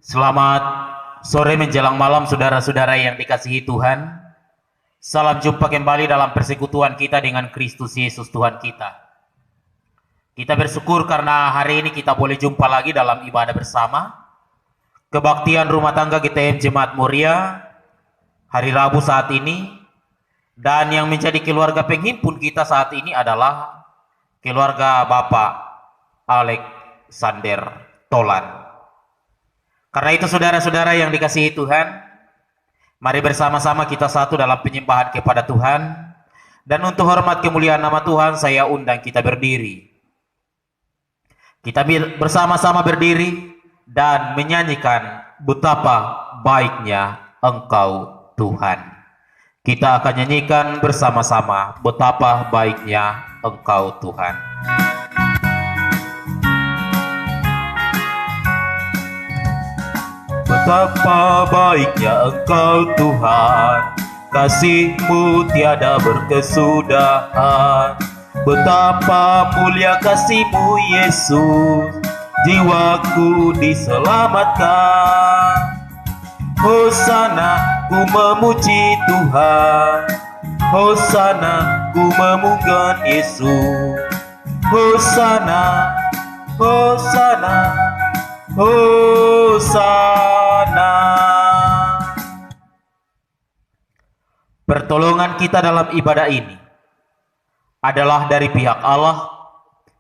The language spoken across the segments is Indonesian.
Selamat sore menjelang malam saudara-saudara yang dikasihi Tuhan. Salam jumpa kembali dalam persekutuan kita dengan Kristus Yesus Tuhan kita. Kita bersyukur karena hari ini kita boleh jumpa lagi dalam ibadah bersama. Kebaktian rumah tangga GTM Jemaat Muria hari Rabu saat ini. Dan yang menjadi keluarga penghimpun kita saat ini adalah keluarga Bapak Alexander Tolan. Karena itu saudara-saudara yang dikasihi Tuhan, mari bersama-sama kita satu dalam penyembahan kepada Tuhan. Dan untuk hormat kemuliaan nama Tuhan, saya undang kita berdiri. Kita bersama-sama berdiri dan menyanyikan betapa baiknya Engkau Tuhan. Kita akan nyanyikan bersama-sama betapa baiknya Engkau Tuhan. Betapa baiknya Engkau Tuhan, kasih-Mu tiada berkesudahan. Betapa mulia kasih-Mu Yesus, jiwaku diselamatkan. Hosana, ku memuji Tuhan, Hosana, ku memuliakan Yesus. Hosana, Hosana, Hosana. Pertolongan kita dalam ibadah ini adalah dari pihak Allah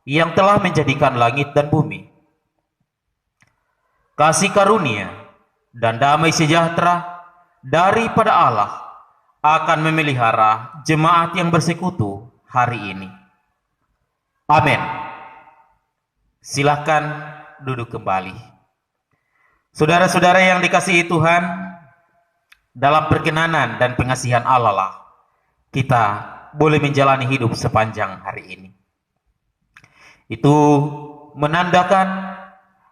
yang telah menjadikan langit dan bumi. Kasih karunia dan damai sejahtera daripada Allah akan memelihara jemaat yang bersekutu hari ini. Amin. Silakan duduk kembali. Saudara-saudara yang dikasihi Tuhan, dalam perkenanan dan pengasihan Allah lah kita boleh menjalani hidup sepanjang hari ini. Itu menandakan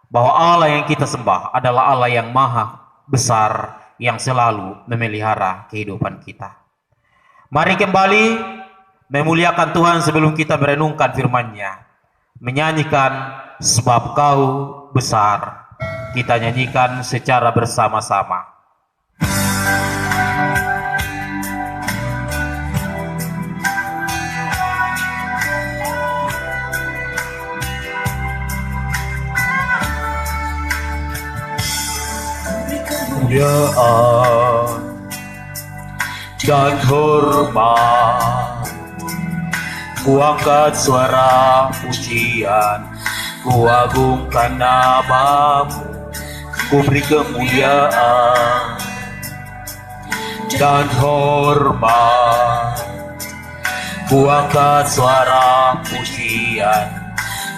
bahwa Allah yang kita sembah adalah Allah yang maha besar, yang selalu memelihara kehidupan kita. Mari kembali memuliakan Tuhan sebelum kita merenungkan firman-Nya, menyanyikan sebab Kau besar. Kita nyanyikan secara bersama-sama. Kemuliaan dan hormat, ku angkat suara pujian, ku agungkan nama-Mu, ku beri kemuliaan dan hormat, ku angkat suara pujian,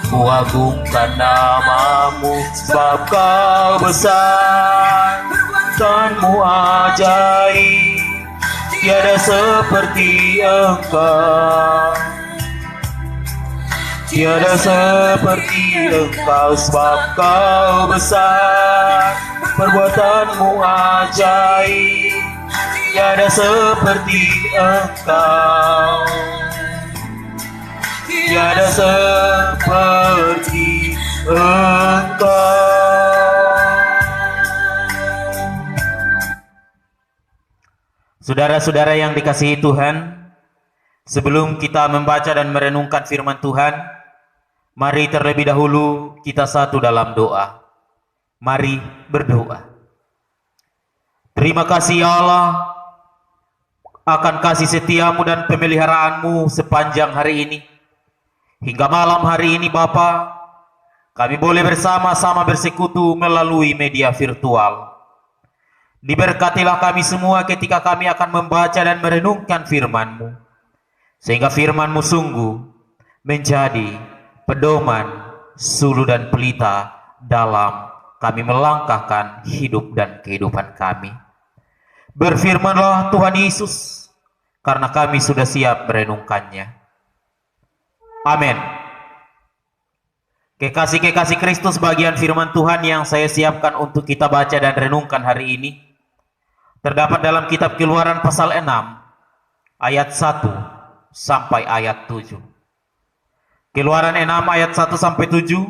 ku agungkan nama-Mu, sebab Kau besar, perbuatanmu ajaib, tiada seperti Engkau. Tiada seperti Engkau, sebab Kau besar, perbuatanmu ajaib, tiada seperti Engkau. Tiada seperti Engkau. Saudara-saudara yang dikasihi Tuhan, sebelum kita membaca dan merenungkan firman Tuhan, mari terlebih dahulu kita satu dalam doa. Mari berdoa. Terima kasih ya Allah akan kasih setiamu dan pemeliharaanmu sepanjang hari ini. Hingga malam hari ini Bapa, kami boleh bersama-sama bersekutu melalui media virtual. Diberkatilah kami semua ketika kami akan membaca dan merenungkan firman-Mu, sehingga firman-Mu sungguh menjadi pedoman, suluh dan pelita dalam kami melangkahkan hidup dan kehidupan kami. Berfirmanlah Tuhan Yesus, karena kami sudah siap merenungkannya. Amin. Kekasih-kekasih Kristus, bagian firman Tuhan yang saya siapkan untuk kita baca dan renungkan hari ini terdapat dalam kitab Keluaran pasal 6 ayat 1 sampai ayat 7. Keluaran 6 ayat 1 sampai 7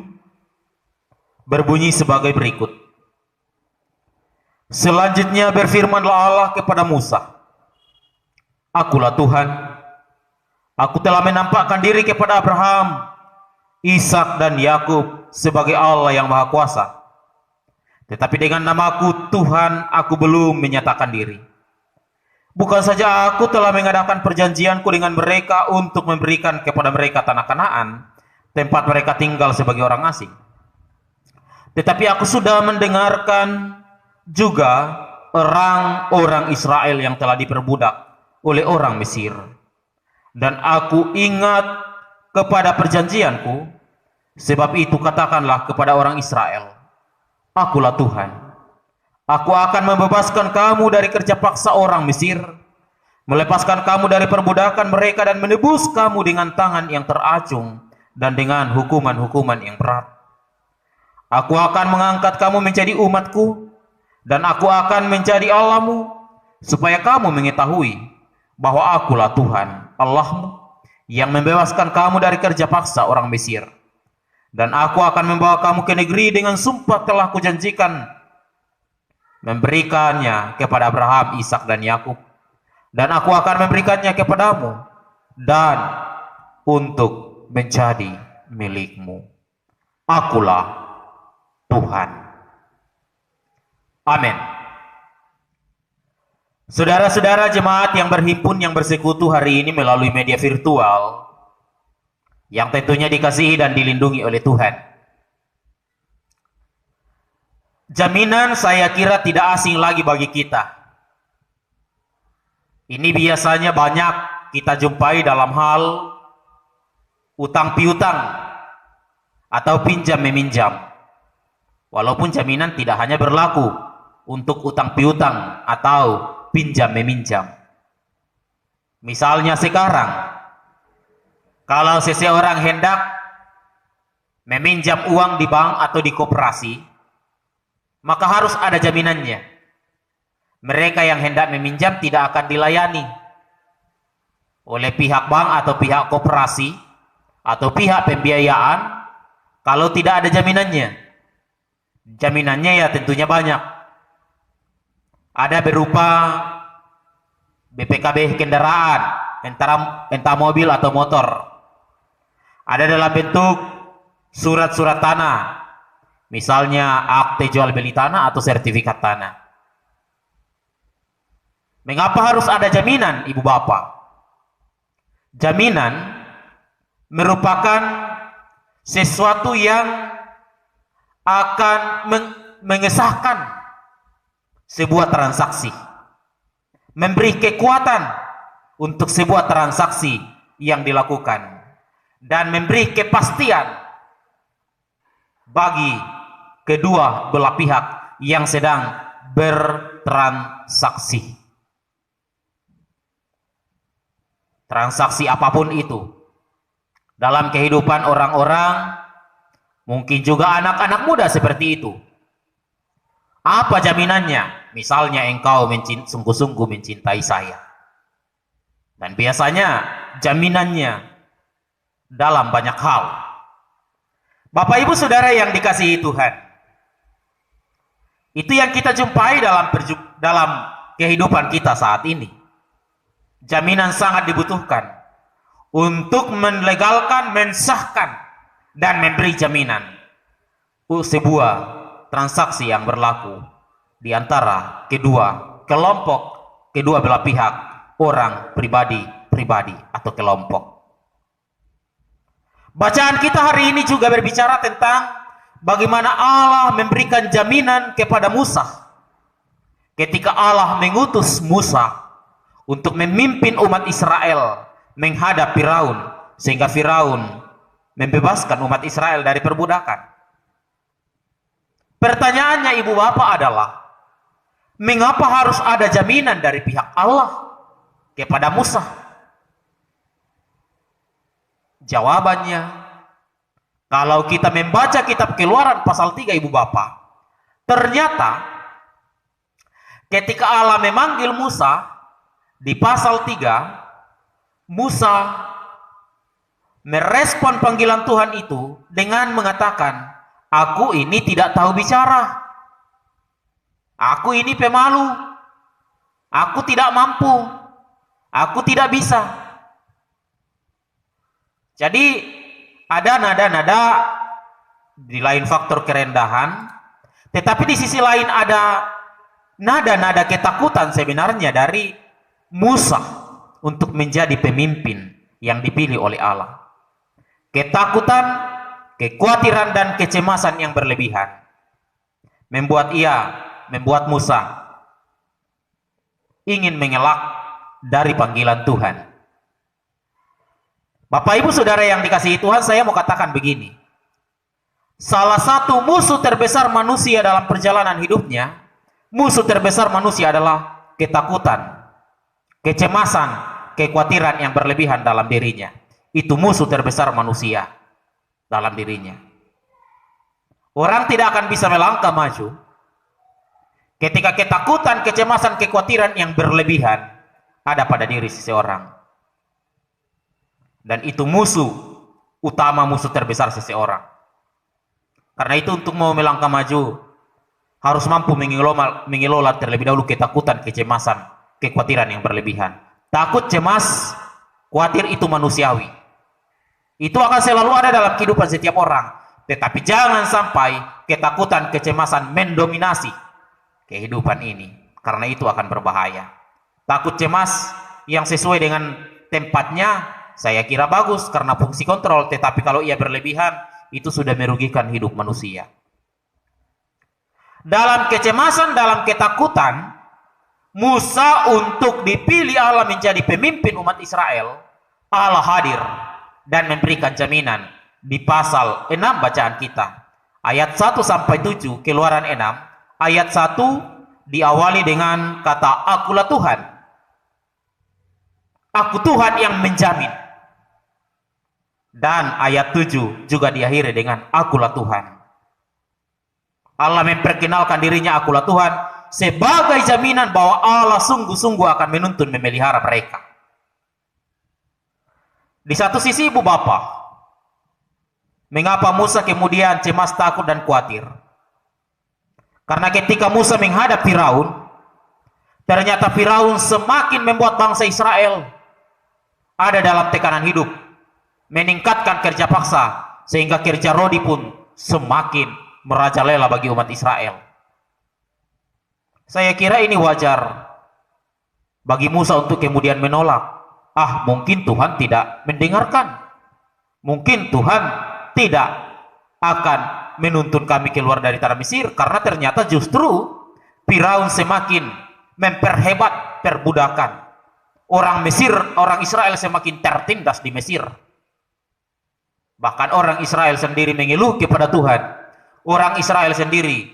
berbunyi sebagai berikut. Selanjutnya berfirmanlah Allah kepada Musa, "Akulah Tuhan. Aku telah menampakkan diri kepada Abraham, Ishak dan Yakub sebagai Allah yang Maha Kuasa. Tetapi dengan namaku Tuhan aku belum menyatakan diri. Bukan saja aku telah mengadakan perjanjianku dengan mereka untuk memberikan kepada mereka tanah Kanaan, tempat mereka tinggal sebagai orang asing. Tetapi aku sudah mendengarkan juga orang-orang Israel yang telah diperbudak oleh orang Mesir. Dan aku ingat kepada perjanjianku, sebab itu katakanlah kepada orang Israel, Akulah Tuhan. Aku akan membebaskan kamu dari kerja paksa orang Mesir, melepaskan kamu dari perbudakan mereka dan menebus kamu dengan tangan yang teracung dan dengan hukuman-hukuman yang berat. Aku akan mengangkat kamu menjadi umatku, dan aku akan menjadi Allahmu, supaya kamu mengetahui bahwa akulah Tuhan Allahmu yang membebaskan kamu dari kerja paksa orang Mesir. Dan aku akan membawa kamu ke negeri dengan sumpah telah kujanjikan memberikannya kepada Abraham, Ishak dan Yakub. Dan aku akan memberikannya kepadamu dan untuk menjadi milikmu. Akulah Tuhan." Amin. Saudara-saudara jemaat yang berhimpun, yang bersekutu hari ini melalui media virtual, yang tentunya dikasihi dan dilindungi oleh Tuhan. Jaminan saya kira tidak asing lagi bagi kita. Ini biasanya banyak kita jumpai dalam hal utang piutang atau pinjam meminjam. Walaupun jaminan tidak hanya berlaku untuk utang piutang atau pinjam meminjam. Misalnya sekarang, kalau seseorang hendak meminjam uang di bank atau di koperasi, maka harus ada jaminannya. Mereka yang hendak meminjam tidak akan dilayani oleh pihak bank atau pihak koperasi atau pihak pembiayaan kalau tidak ada jaminannya. Jaminannya ya tentunya banyak. Ada berupa BPKB kendaraan, entah mobil atau motor. Ada dalam bentuk surat-surat tanah, misalnya akte jual beli tanah atau sertifikat tanah. Mengapa harus ada jaminan, Ibu Bapak? Jaminan merupakan sesuatu yang akan mengesahkan sebuah transaksi, memberi kekuatan untuk sebuah transaksi yang dilakukan, dan memberi kepastian bagi kedua belah pihak yang sedang bertransaksi. Transaksi apapun itu dalam kehidupan orang-orang, mungkin juga anak-anak muda seperti itu. Apa jaminannya? Misalnya engkau sungguh-sungguh mencintai saya. Dan biasanya jaminannya dalam banyak hal. Bapak Ibu Saudara yang dikasihi Tuhan, itu yang kita jumpai dalam kehidupan kita saat ini. Jaminan sangat dibutuhkan untuk melegalkan, mensahkan, dan memberi jaminan sebuah transaksi yang berlaku di antara kedua kelompok, kedua belah pihak, orang pribadi atau kelompok. Bacaan kita hari ini juga berbicara tentang bagaimana Allah memberikan jaminan kepada Musa ketika Allah mengutus Musa untuk memimpin umat Israel menghadap Firaun, sehingga Firaun membebaskan umat Israel dari perbudakan. Pertanyaannya Ibu Bapak adalah, mengapa harus ada jaminan dari pihak Allah kepada Musa? Jawabannya, kalau kita membaca kitab Keluaran pasal 3 Ibu Bapak, ternyata ketika Allah memanggil Musa di pasal 3, Musa merespon panggilan Tuhan itu dengan mengatakan, "Aku ini tidak tahu bicara." Aku ini pemalu, aku tidak mampu, aku tidak bisa. Jadi ada nada-nada di lain faktor kerendahan, tetapi di sisi lain ada nada-nada ketakutan sebenarnya dari Musa untuk menjadi pemimpin yang dipilih oleh Allah. Ketakutan, kekhawatiran dan kecemasan yang berlebihan membuat Musa ingin mengelak dari panggilan Tuhan. Bapak Ibu Saudara yang dikasihi Tuhan, saya mau katakan begini. Salah satu musuh terbesar manusia dalam perjalanan hidupnya, musuh terbesar manusia adalah ketakutan, kecemasan, kekhawatiran yang berlebihan dalam dirinya. Itu musuh terbesar manusia dalam dirinya. Orang tidak akan bisa melangkah maju ketika ketakutan, kecemasan, kekhawatiran yang berlebihan ada pada diri seseorang. Dan itu musuh utama, musuh terbesar seseorang. Karena itu untuk mau melangkah maju harus mampu mengelola terlebih dahulu ketakutan, kecemasan, kekhawatiran yang berlebihan. Takut, cemas, khawatir itu manusiawi. Itu akan selalu ada dalam kehidupan setiap orang. Tetapi jangan sampai ketakutan, kecemasan mendominasi kehidupan ini. Karena itu akan berbahaya. Takut, cemas yang sesuai dengan tempatnya saya kira bagus karena fungsi kontrol, tetapi kalau ia berlebihan itu sudah merugikan hidup manusia. Dalam kecemasan, dalam ketakutan, Musa untuk dipilih Allah menjadi pemimpin umat Israel, Allah hadir dan memberikan jaminan di pasal 6 bacaan kita. Ayat 1 sampai 7, Keluaran 6, ayat 1 diawali dengan kata akulah Tuhan. Aku Tuhan yang menjamin. Dan ayat 7 juga diakhiri dengan akulah Tuhan. Allah memperkenalkan dirinya akulah Tuhan sebagai jaminan bahwa Allah sungguh-sungguh akan menuntun memelihara mereka. Di satu sisi ibu bapa, mengapa Musa kemudian cemas, takut dan khawatir? Karena ketika Musa menghadap Firaun, ternyata Firaun semakin membuat bangsa Israel ada dalam tekanan hidup, meningkatkan kerja paksa sehingga kerja rodi pun semakin merajalela bagi umat Israel. Saya kira ini wajar bagi Musa untuk kemudian menolak. Mungkin Tuhan tidak mendengarkan. Mungkin Tuhan tidak akan menuntun kami keluar dari tanah Mesir, karena ternyata justru Firaun semakin memperhebat perbudakan. Orang Mesir, orang Israel semakin tertindas di Mesir. Bahkan orang Israel sendiri mengeluh kepada Tuhan. Orang Israel sendiri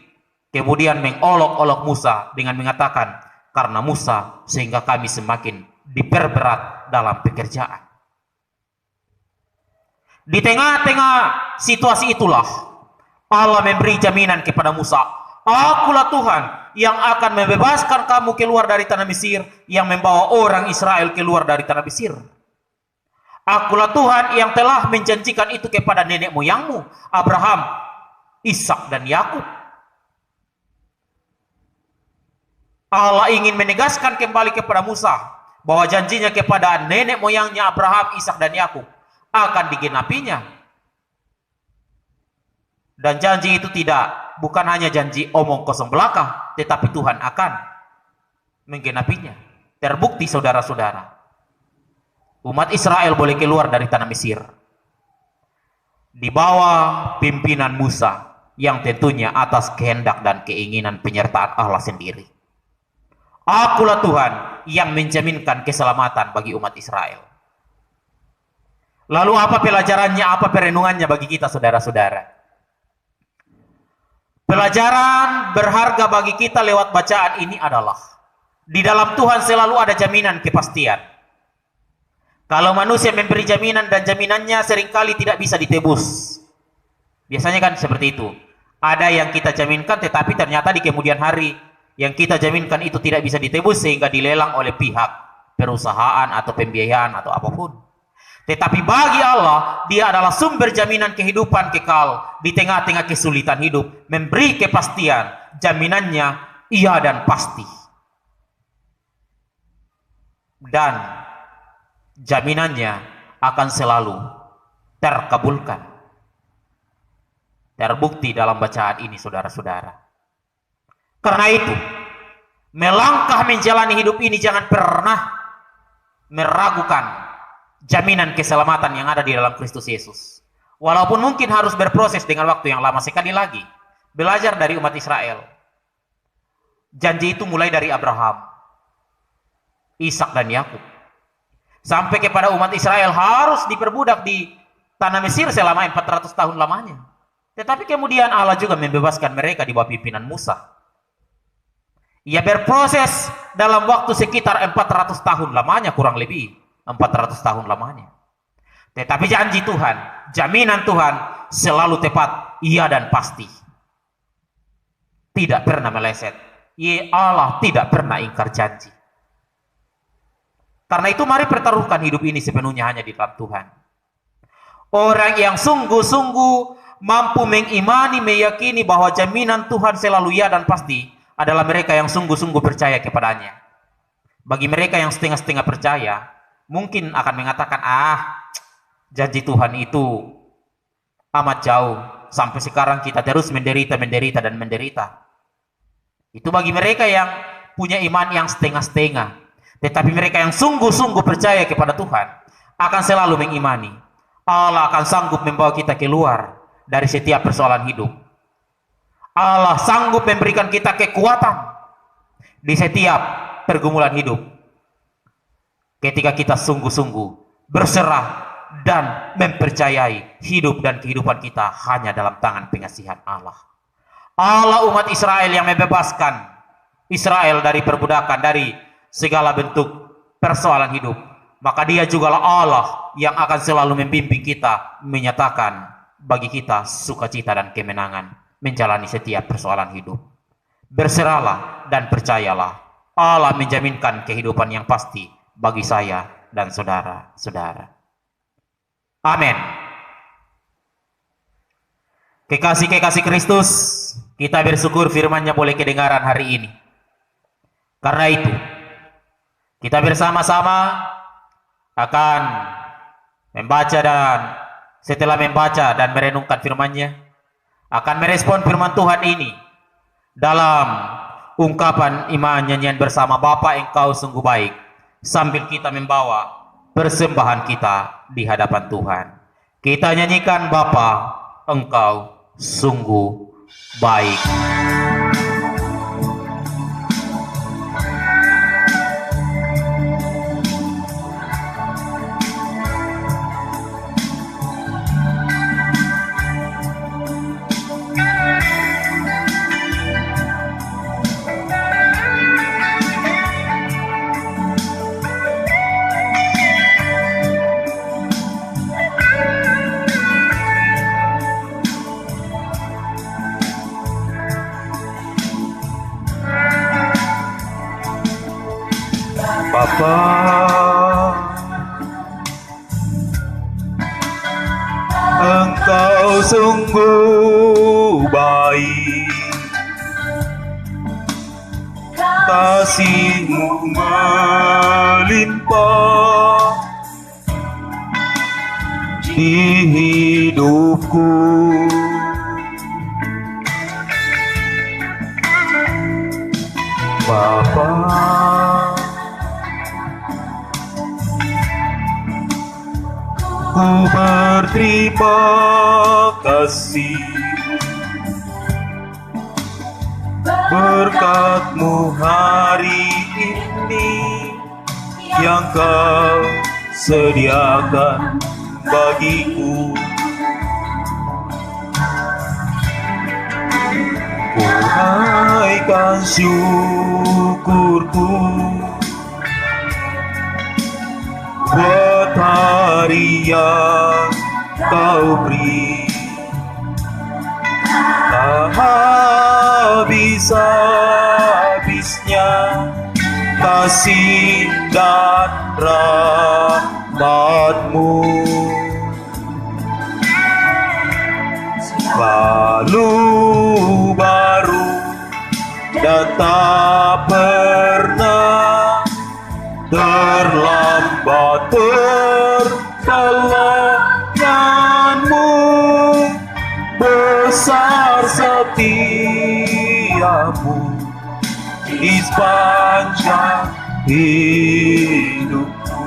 kemudian mengolok-olok Musa dengan mengatakan, karena Musa sehingga kami semakin diperberat dalam pekerjaan. Di tengah-tengah situasi itulah Allah memberi jaminan kepada Musa, akulah Tuhan yang akan membebaskan kamu keluar dari tanah Mesir, yang membawa orang Israel keluar dari tanah Mesir. Akulah Tuhan yang telah menjanjikan itu kepada nenek moyangmu, Abraham, Ishak dan Yakub. Allah ingin menegaskan kembali kepada Musa bahwa janjinya kepada nenek moyangnya Abraham, Ishak dan Yakub akan digenapinya. Dan janji itu bukan hanya janji omong kosong belaka, tetapi Tuhan akan menggenapinya. Terbukti saudara-saudara, umat Israel boleh keluar dari tanah Mesir di bawah pimpinan Musa, yang tentunya atas kehendak dan keinginan penyertaan Allah sendiri. Akulah Tuhan yang menjaminkan keselamatan bagi umat Israel. Lalu apa pelajarannya, apa perenungannya bagi kita saudara-saudara? Pelajaran berharga bagi kita lewat bacaan ini adalah, di dalam Tuhan selalu ada jaminan kepastian. Kalau manusia memberi jaminan dan jaminannya seringkali tidak bisa ditebus. Biasanya kan seperti itu. Ada yang kita jaminkan tetapi ternyata di kemudian hari yang kita jaminkan itu tidak bisa ditebus sehingga dilelang oleh pihak perusahaan atau pembiayaan atau apapun. Tetapi bagi Allah, Dia adalah sumber jaminan kehidupan kekal di tengah-tengah kesulitan hidup, memberi kepastian. Jaminannya iya dan pasti. Dan jaminannya akan selalu terkabulkan. Terbukti dalam bacaan ini, saudara-saudara. Karena itu, melangkah menjalani hidup ini jangan pernah meragukan jaminan keselamatan yang ada di dalam Kristus Yesus. Walaupun mungkin harus berproses dengan waktu yang lama. Sekali lagi, belajar dari umat Israel. Janji itu mulai dari Abraham, Ishak dan Yakub. Sampai kepada umat Israel harus diperbudak di tanah Mesir selama 400 tahun lamanya. Tetapi kemudian Allah juga membebaskan mereka di bawah pimpinan Musa. Ia berproses dalam waktu sekitar 400 tahun lamanya, kurang lebih 400 tahun lamanya. Tetapi janji Tuhan, jaminan Tuhan selalu tepat, iya dan pasti. Tidak pernah meleset. Allah tidak pernah ingkar janji. Karena itu mari pertaruhkan hidup ini sepenuhnya hanya di dalam Tuhan. Orang yang sungguh-sungguh mampu mengimani, meyakini bahwa jaminan Tuhan selalu ya dan pasti adalah mereka yang sungguh-sungguh percaya kepadanya. Bagi mereka yang setengah-setengah percaya, mungkin akan mengatakan, janji Tuhan itu amat jauh. Sampai sekarang kita terus menderita dan menderita. Itu bagi mereka yang punya iman yang setengah-setengah. Tetapi mereka yang sungguh-sungguh percaya kepada Tuhan akan selalu mengimani Allah akan sanggup membawa kita keluar dari setiap persoalan hidup. Allah sanggup memberikan kita kekuatan di setiap pergumulan hidup ketika kita sungguh-sungguh berserah dan mempercayai hidup dan kehidupan kita hanya dalam tangan pengasihan Allah. Allah umat Israel yang membebaskan Israel dari perbudakan, dari segala bentuk persoalan hidup. Maka dia jugalah Allah yang akan selalu membimbing kita, menyatakan bagi kita sukacita dan kemenangan menjalani setiap persoalan hidup. Berserahlah dan percayalah, Allah menjaminkan kehidupan yang pasti bagi saya dan saudara-saudara. Amin. Kekasih-kekasih Kristus, kita bersyukur firman-Nya boleh kedengaran hari ini. Karena itu, kita bersama-sama akan membaca dan setelah membaca dan merenungkan firman-Nya, akan merespon firman Tuhan ini dalam ungkapan iman nyanyian bersama, Bapa Engkau sungguh baik, sambil kita membawa persembahan kita di hadapan Tuhan. Kita nyanyikan, Bapa Engkau sungguh baik. Bapa, Engkau sungguh baik, kasih-Mu melimpah di hidupku. Bapa, ku berterima kasih berkat-Mu hari ini yang Kau sediakan bagiku. Ku naikkan syukurku buat hari yang Kau beri. Tak habis-habisnya kasih dan rahmat-Mu, lalu baru datang tak pernah terlambat pertolonganmu, besar setiamu di sepanjang hidupku.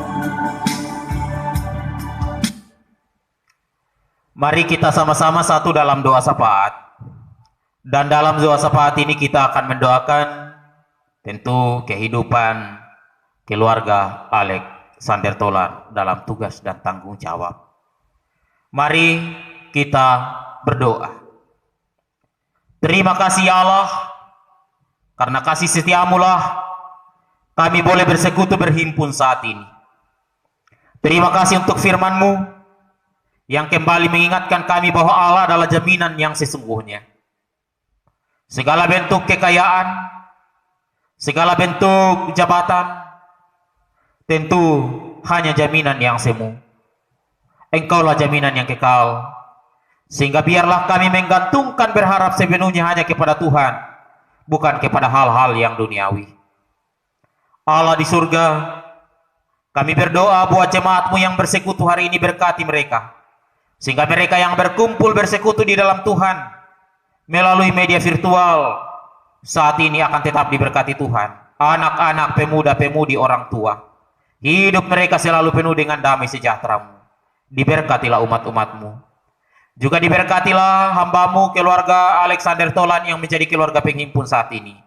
Mari kita sama-sama satu dalam doa syafaat. Dan dalam doa syafaat ini kita akan mendoakan tentu kehidupan keluarga Alexander Tolan dalam tugas dan tanggung jawab. Mari kita berdoa. Terima kasih ya Allah, karena kasih setiamu lah kami boleh bersekutu berhimpun saat ini. Terima kasih untuk firman-Mu yang kembali mengingatkan kami bahwa Allah adalah jaminan yang sesungguhnya. Segala bentuk kekayaan, segala bentuk jabatan, tentu hanya jaminan yang semu. Engkaulah jaminan yang kekal, sehingga biarlah kami menggantungkan berharap sepenuhnya hanya kepada Tuhan, bukan kepada hal-hal yang duniawi. Allah di surga, kami berdoa buat jemaat-Mu yang bersekutu hari ini, berkati mereka, sehingga mereka yang berkumpul bersekutu di dalam Tuhan melalui media virtual saat ini akan tetap diberkati Tuhan. Anak-anak, pemuda-pemudi, orang tua, hidup mereka selalu penuh dengan damai sejahtera-Mu. Diberkatilah umat-umat-Mu. Juga diberkatilah hamba-Mu, keluarga Alexander Tolan yang menjadi keluarga penghimpun saat ini.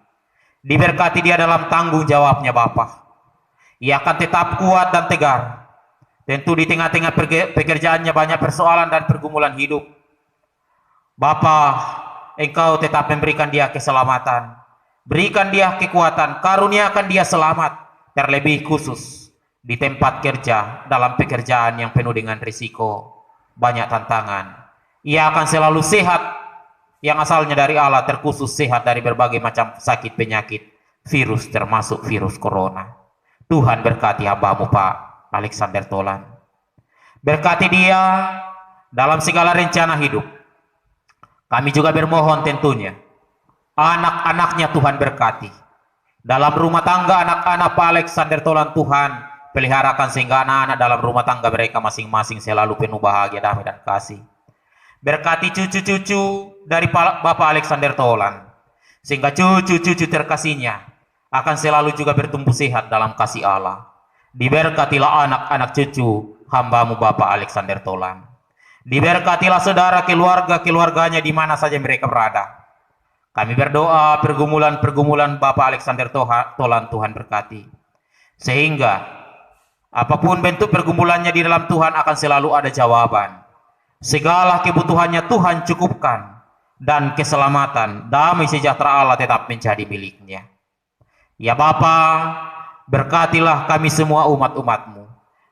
Diberkati dia dalam tanggung jawabnya Bapa. Ia akan tetap kuat dan tegar. Tentu di tengah-tengah pekerjaannya banyak persoalan dan pergumulan hidup. Bapa, Engkau tetap memberikan dia keselamatan, berikan dia kekuatan, karuniakan dia selamat, terlebih khusus di tempat kerja, dalam pekerjaan yang penuh dengan risiko, banyak tantangan. Ia akan selalu sehat, yang asalnya dari Allah, terkhusus sehat dari berbagai macam sakit penyakit, virus termasuk virus corona. Tuhan berkati hamba-Mu Pak Alexander Tolan. Berkati dia dalam segala rencana hidup. Kami juga bermohon tentunya, anak-anaknya Tuhan berkati. Dalam rumah tangga anak-anak Pak Alexander Tolan, Tuhan peliharakan sehingga anak-anak dalam rumah tangga mereka masing-masing selalu penuh bahagia, damai dan kasih. Berkati cucu-cucu dari Bapak Alexander Tolan, sehingga cucu-cucu terkasihnya akan selalu juga bertumbuh sehat dalam kasih Allah. Diberkatilah anak-anak cucu hamba-Mu Bapak Alexander Tolan. Diberkatilah saudara keluarganya di mana saja mereka berada. Kami berdoa pergumulan-pergumulan Bapak Alexander Tolan Tuhan berkati. Sehingga apapun bentuk pergumulannya di dalam Tuhan akan selalu ada jawaban. Segala kebutuhannya Tuhan cukupkan. Dan keselamatan, damai sejahtera Allah tetap menjadi miliknya. Ya Bapa, berkatilah kami semua umat-umat-Mu.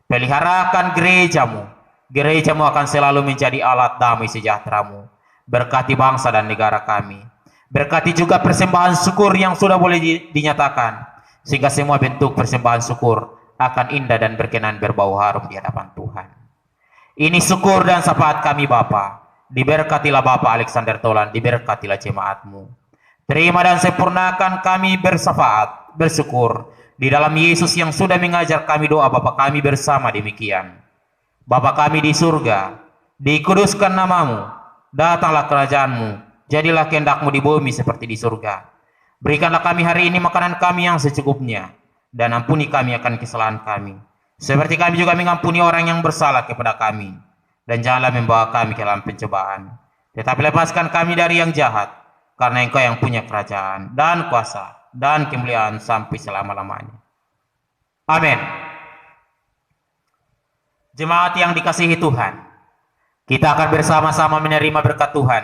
Peliharakan gereja-Mu. Gereja-Mu akan selalu menjadi alat damai sejahtera-Mu. Berkati bangsa dan negara kami. Berkati juga persembahan syukur yang sudah boleh dinyatakan. Sehingga semua bentuk persembahan syukur akan indah dan berkenan berbau harum di hadapan Tuhan. Ini syukur dan syafaat kami Bapa. Diberkatilah Bapak Alexander Tolan, diberkatilah jemaat-Mu. Terima dan sempurnakan kami bersyafaat, bersyukur di dalam Yesus yang sudah mengajar kami doa Bapa kami bersama demikian. Bapa kami di surga, dikuduskan nama-Mu, datanglah kerajaan-Mu, jadilah kehendak-Mu di bumi seperti di surga. Berikanlah kami hari ini makanan kami yang secukupnya, dan ampuni kami akan kesalahan kami, seperti kami juga mengampuni orang yang bersalah kepada kami. Dan janganlah membawa kami ke dalam pencobaan, tetapi lepaskan kami dari yang jahat, karena Engkau yang punya kerajaan, dan kuasa, dan kemuliaan sampai selama-lamanya. Amin. Jemaat yang dikasihi Tuhan, kita akan bersama-sama menerima berkat Tuhan.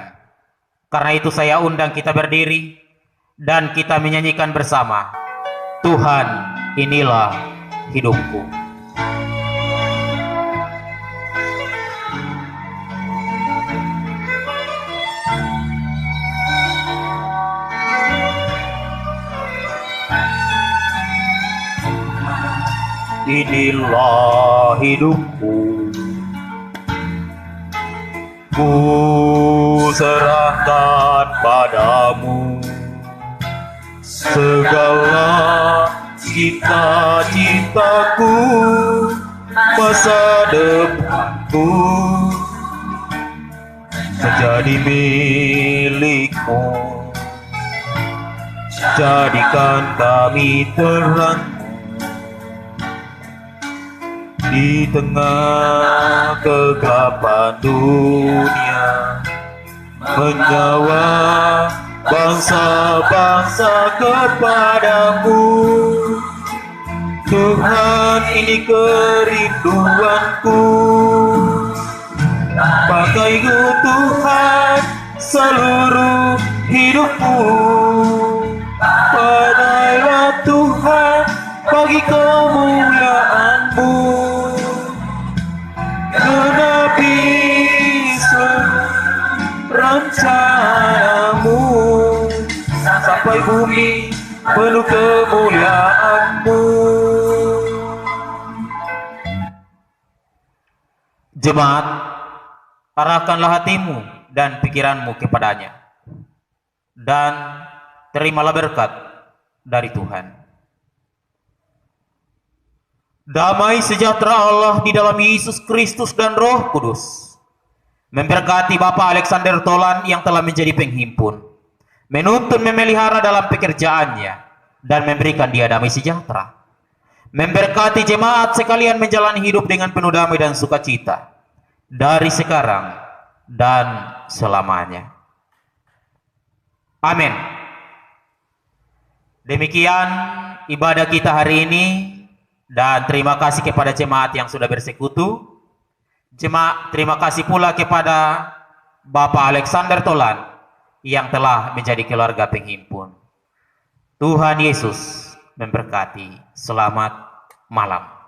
Karena itu saya undang kita berdiri dan kita menyanyikan bersama, Tuhan inilah hidupku. Inilah hidupku, ku serahkan padamu segala cita-citaku, masa depanku menjadi milikmu. Jadikan kami terang di tengah kegelapan dunia, menyawa bangsa-bangsa kepadamu. Tuhan, ini kerinduanku. Pakaiku Tuhan seluruh hidupku. Padailah Tuhan bagi kemuliaan-Mu. Genapi rencana-Mu sampai bumi penuh kemuliaan-Mu. Jemaat, arahkanlah hatimu dan pikiranmu kepadanya, dan terimalah berkat dari Tuhan. Damai sejahtera Allah di dalam Yesus Kristus dan Roh Kudus memberkati Bapak Alexander Tolan yang telah menjadi penghimpun, menuntun memelihara dalam pekerjaannya, dan memberikan dia damai sejahtera. Memberkati jemaat sekalian menjalani hidup dengan penuh damai dan sukacita dari sekarang dan selamanya. Amin. Demikian ibadah kita hari ini, dan terima kasih kepada jemaat yang sudah bersekutu. Jemaat, terima kasih pula kepada Bapak Alexander Tolan yang telah menjadi keluarga penghimpun. Tuhan Yesus memberkati. Selamat malam.